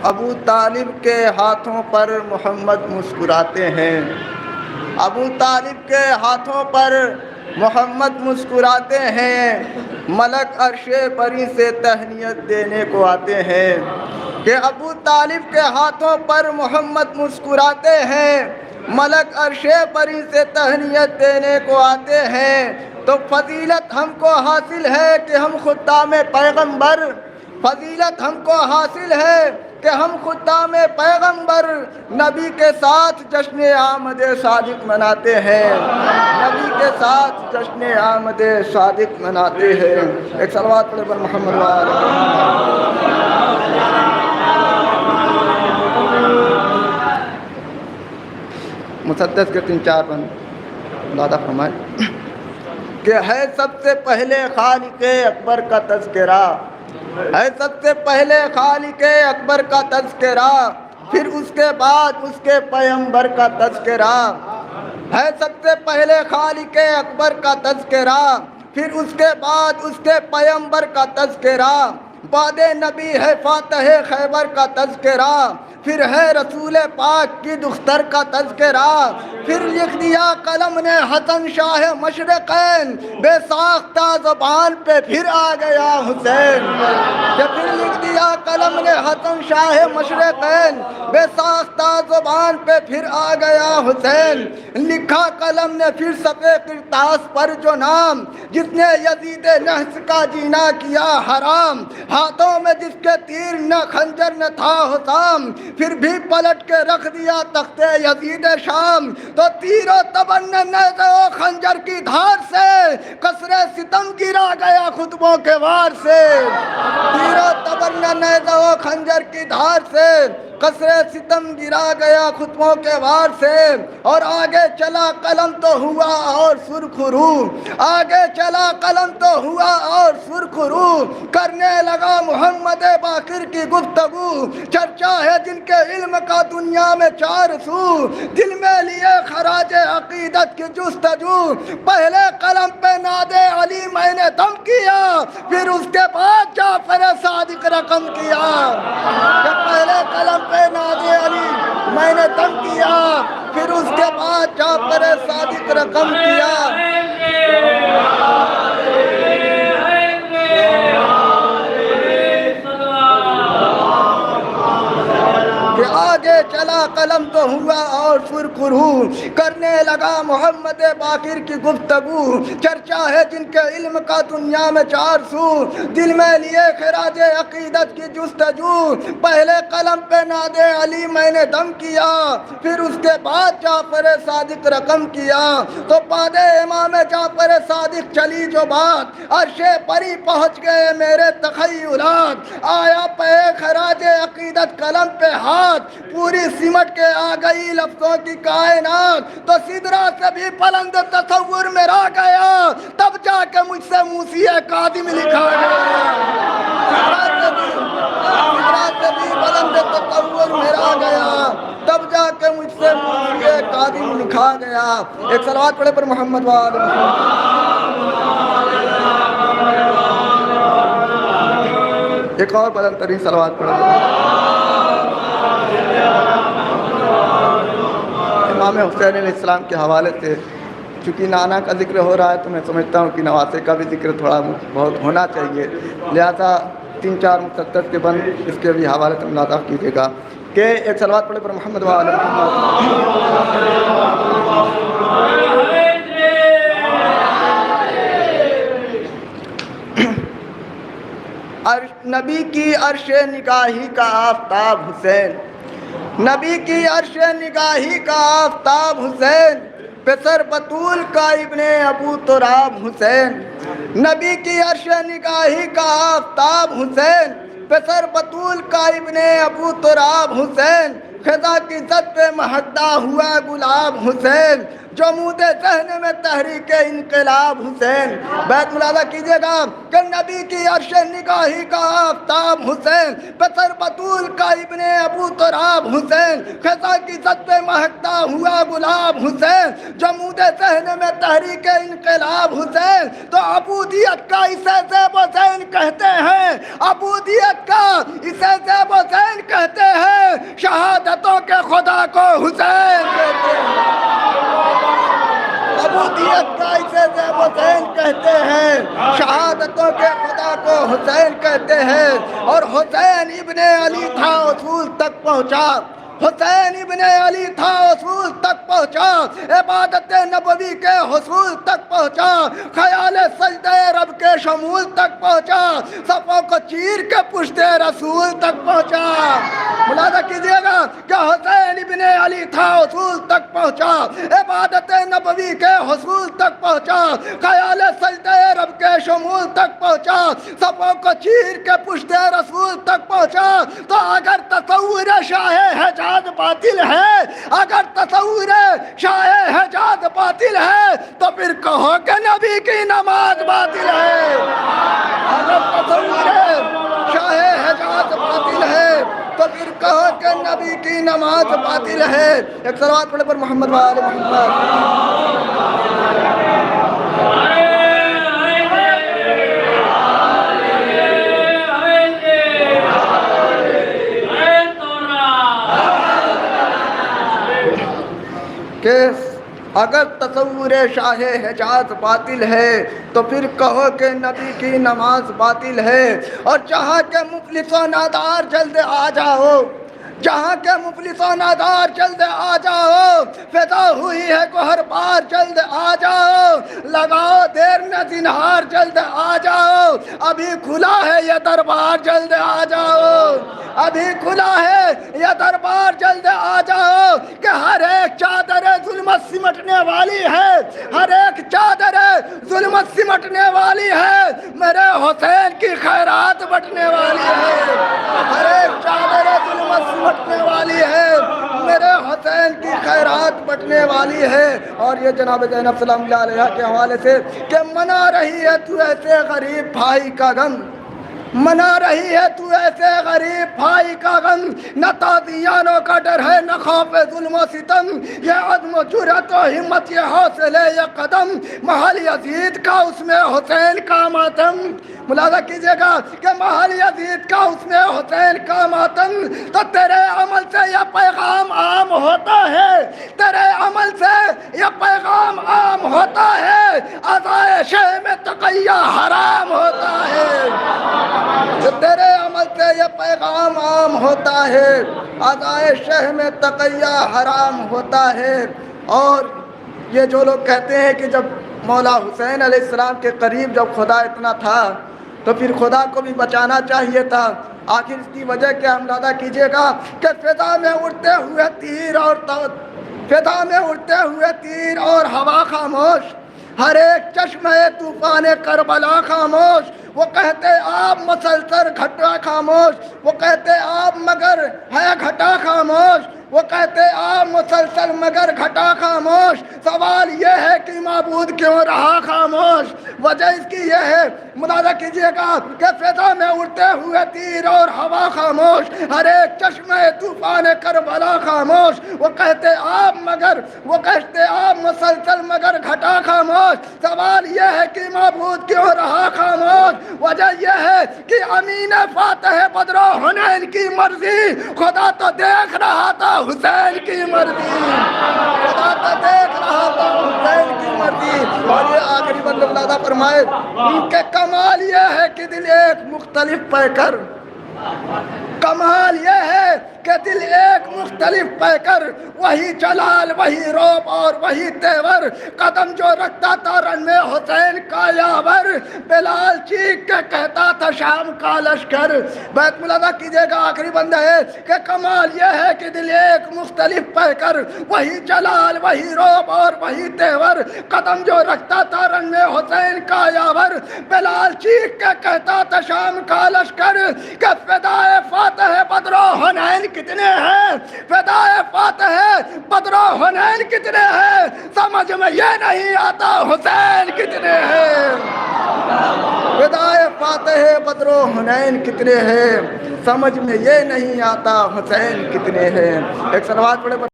ابو طالب کے ہاتھوں پر محمد مسکراتے ہیں، ابو طالب کے ہاتھوں پر محمد مسکراتے ہیں، ملک عرش بری سے تہنیت دینے کو آتے ہیں کہ ابو طالب کے ہاتھوں پر محمد مسکراتے ہیں، ملک عرش بری سے تہنیت دینے کو آتے ہیں۔ تو فضیلت ہم کو حاصل ہے کہ ہم خدام پیغمبر، فضیلت ہم کو حاصل ہے کہ ہم خدام پیغمبر نبی کے ساتھ جشن آمد صادق مناتے ہیں، نبی کے ساتھ جشن آمد صادق مناتے ہیں۔ ایک صلوات پڑھیں پر محمد وآلہ مسدس کے 3-4 بند دادا فرمائے کہ ہے سب سے پہلے خالق اکبر کا تذکرہ، ہے سب سے پہلے خالق اکبر کا تذکرہ، پھر اس کے بعد اس کے پیغمبر کا تذکرہ، ہے سب سے پہلے خالق اکبر کا تذکرہ، پھر اس کے بعد اس کے پیغمبر کا تذکرہ، بعد نبی ہے فاتح خیبر کا تذکرہ، پھر ہے رسول پاک کی دختر کا تذکرہ، پھر لکھ دیا قلم نے حسن شاہ مشرقین، بے ساختہ زبان پہ پھر آ گیا حسین، کہ پھر لکھ دیا قلم نے حسن شاہ مشرقین، بے ساختہ زبان پہ پھر آ گیا حسین، لکھا قلم نے پھر صفحے کرتاس پر جو نام، جس نے یزید نحس کا جینا کیا حرام، ہاتھوں میں جس کے تیر نہ خنجر نہ تھا حسام، پھر بھی پلٹ کے رکھ دیا تخت یزید شام، تو تیر و تبر نے نیزے و خنجر کی دھار سے قصر ستم گرا گیا خطبوں کے وار سے، تیر و تبر نے نیزے و خنجر کی دھار سے قصر ستم گرا گیا خطبوں کے وار سے، اور آگے چلا قلم تو ہوا اور سرخ رو، آگے چلا قلم تو ہوا اور سرخ رو، کرنے لگا محمد باقر کی گفتگو، چرچا ہے جن کے علم کا دنیا میں 4 سو، دل میں لیے خراج عقیدت کی جستجو، پہلے قلم پہ ناد علی میں نے دم کیا، پھر اس کے بعد جعفر صادق رقم کیا، کہ پہلے قلم پہ ناد علی میں نے دم کیا، پھر اس کے بعد جعفر صادق رقم کیا، کہ آگے چلا قلم تو ہوا اور سرخ رو، کرنے لگا محمد باقر کی گفتگو، چرچا ہے جن کے علم کا دنیا میں 4 سو، دل میں لیے خراج عقیدت کی جستجو، پہلے قلم پہ ناد علی میں نے دم کیا، پھر اس کے بعد جعفر صادق رقم کیا، تو بعد امام جعفر صادق چلی جو بات، عرش پری پہنچ گئے میرے تخیلات، آیا پہ خراج عقیدت قلم پہ ہاتھ، پوری سمٹ کے آ گئی لفظوں کی کائنات، تو سدرا سے بھی بلند تصور میرا گیا، تب جا کے مجھ سے موسی کاظم لکھا گیا، سدرا سے بھی بلند تصور میرا گیا، تب جا کے مجھ سے موسی کاظم لکھا گیا۔ ایک صلوات پڑھے پر محمد وآل محمد، ایک اور بلند ترین صلوات پڑھے امام حسین علیہ السلام کے حوالے سے، چونکہ نانا کا ذکر ہو رہا ہے تو میں سمجھتا ہوں کہ نواسے کا بھی ذکر تھوڑا بہت ہونا چاہیے، لہذا 3-4 مسدس کے بند اس کے بھی حوالے سے ملاحظہ کیجیے گا کہ ایک صلوات پڑھے پر محمد وآل نبی کی عرش نگاہی کا آفتاب حسین، نبی کی عرش نگاہی کا آفتاب حسین، پسر بطول کا ابن ابو تراب حسین، نبی کی عرش نگاہی کا آفتاب حسین، پسر بطول کا ابن ابو تراب حسین، خزاں کی زد پہ مہکتا ہوا گلاب حسین، جمود ذہن میں تحریک انقلاب حسین۔ بیت ملاحظہ کیجئے گا کہ نبی کی عرش نگاہی کا آفتاب حسین، پسر بطول کا ابن ابو تراب حسین، خزاں کی زد پہ مہکتا ہوا گلاب حسین، جمود ذہن میں تحریک انقلاب حسین۔ تو عبودیت کا اسے زیب و زین کہتے ہیں، عبودیت کا اسے زیب و زین کہتے ہیں، شہادتوں کے خدا کو حسین کہتے ہیں۔ عبودیت کا اسے زیب و زین کہتے ہیں، شہادتوں کے خدا کو حسین کہتے ہیں۔ اور حسین ابن علی تھا اصول تک پہنچا، حسین ابن علی تھا اصول تک پہنچا، عبادت نبوی کے حصول تک پہنچا، خیال سجدہ رب کے شمول تک پہنچا، صفوں کو چیر کے پشت رسول تک پہنچا۔ ملاحظہ کیجئے گا کہ حسین ابن علی تھا اصول تک پہنچا، عبادت نبوی کے حصول تک پہنچا، خیال سجدہ رب کے شمول تک پہنچا، صفوں کو چیر کے پشت رسول تک پہنچا۔ تو اگر تصور شاہ حجاز باطل ہے، اگر تصور شاہ حجاز باطل ہے تو پھر کہو کہ نبی کی نماز باطل ہے۔ اگر تصور شاہ حجاز باطل ہے تو پھر کہو کہ نبی کی نماز باطل ہے۔ ایک صلوات پڑھے پر محمد و آل محمد۔ کہ اگر تصور شاہ حجاز باطل ہے تو پھر کہو کہ نبی کی نماز باطل ہے۔ اور جہاں کے مفلس و نادار جلد آ جاؤ، جہاں کے مفلس و نادار جلد آ جاؤ، فدا ہوئی ہے گوہر بار جلد آ جاؤ، لگاؤ دیر نہ زنہار جلد آ جاؤ، ابھی کھلا ہے یہ دربار جلد آ جاؤ، ابھی کھلا ہے یہ دربار جلد آ جاؤ۔ کہ ہر ایک چادر ظلمت سمٹنے والی ہے، ہر ایک چادر ظلمت سمٹنے والی ہے، میرے حسین کی خیرات بٹنے والی ہے، ہر ایک چادر ظلمت سمٹنے والی ہے، میرے حسین کی خیرات بٹنے والی ہے۔ اور یہ جناب زینب سلام اللہ علیہ کے حوالے سے کہ منا رہی ہے تو ایسے غریب بھائی کا غم، منا رہی ہے تو ایسے غریب بھائی کا غم، نہ تازیانوں کا ڈر ہے نہ خوف ظلم و ستم، یہ عزم و جرأت و ہمت یہ حوصلے یہ قدم، محل یزید کا اس میں حسین کا ماتم۔ ملاحظہ کیجئے گا کہ محل یزید کا اس میں حسین کا ماتم۔ تو تیرے عمل سے یہ پیغام عام ہوتا ہے، تیرے عمل سے یہ پیغام عام ہوتا ہے، عزائے شہ میں تقیہ حرام ہوتا ہے، تیرے عمل سے یہ پیغام عام ہوتا ہے، عزائے شہ میں تقیہ حرام ہوتا ہے۔ اور یہ جو لوگ کہتے ہیں کہ جب مولا حسین علیہ السلام کے قریب جب خدا اتنا تھا تو پھر خدا کو بھی بچانا چاہیے تھا، آخر اس کی وجہ کیا؟ اندازہ کیجئے گا کہ فضا میں اڑتے ہوئے تیر اور فضا میں اڑتے ہوئے تیر اور ہوا خاموش، ہر ایک چشمہ طوفان کربلا خاموش، وہ کہتے آپ مسلسل گھٹا خاموش، وہ کہتے آپ مگر ہے گھٹا خاموش، وہ کہتے آپ مسلسل مگر گھٹا خاموش۔ سوال یہ ہے کہ معبود کیوں رہا خاموش؟ وجہ اس کی یہ ہے، ملاحظہ کیجئے گا کہ فضا میں اڑتے ہوئے تیر اور ہوا خاموش، ہر ایک چشمہ طوفان کربلا خاموش، وہ کہتے آپ مگر وہ کہتے آپ مسلسل مگر گھٹا خاموش۔ سوال یہ ہے کہ معبود کیوں رہا خاموش؟ وجہ یہ ہے کہ امین فاتح بدر و حنین کی مرضی خدا تو دیکھ رہا تھا حسین کی مرضی، خدا تو دیکھ رہا تھا حسین کی مرضی۔ اور یہ آخری بند ملاحظہ فرمائے ان کے کمال یہ ہے کہ دل ایک مختلف پہ کر، کمال یہ ہے کہ دل ایک مختلف پہ کر، وہی جلال وہی روب اور وہی تیور، قدم جو رکھتا تھا رن میں حسین کا یاور، بلال چیخ کے کہتا تھا شام کا لشکر۔ بیت ملاحظہ کیجئے گا آخری بندہ ہے کہ کمال یہ ہے کہ دل ایک مختلف پہ کر، وہی جلال وہی روب اور وہی تیور، قدم جو رکھتا تھا رن میں حسین کا یاور، بلال چیخ کے کہتا تھا شام کا لشکر، کہ فدائے فاتح فاتح بدر و حنین کتنے ہیں، فدائے فاتح بدر و حنین کتنے ہیں، سمجھ میں یہ نہیں آتا حسین کتنے ہیں، فدائے فاتح بدر و حنین کتنے ہیں، سمجھ میں یہ نہیں آتا حسین کتنے ہیں۔ ایک صلوات پڑھے۔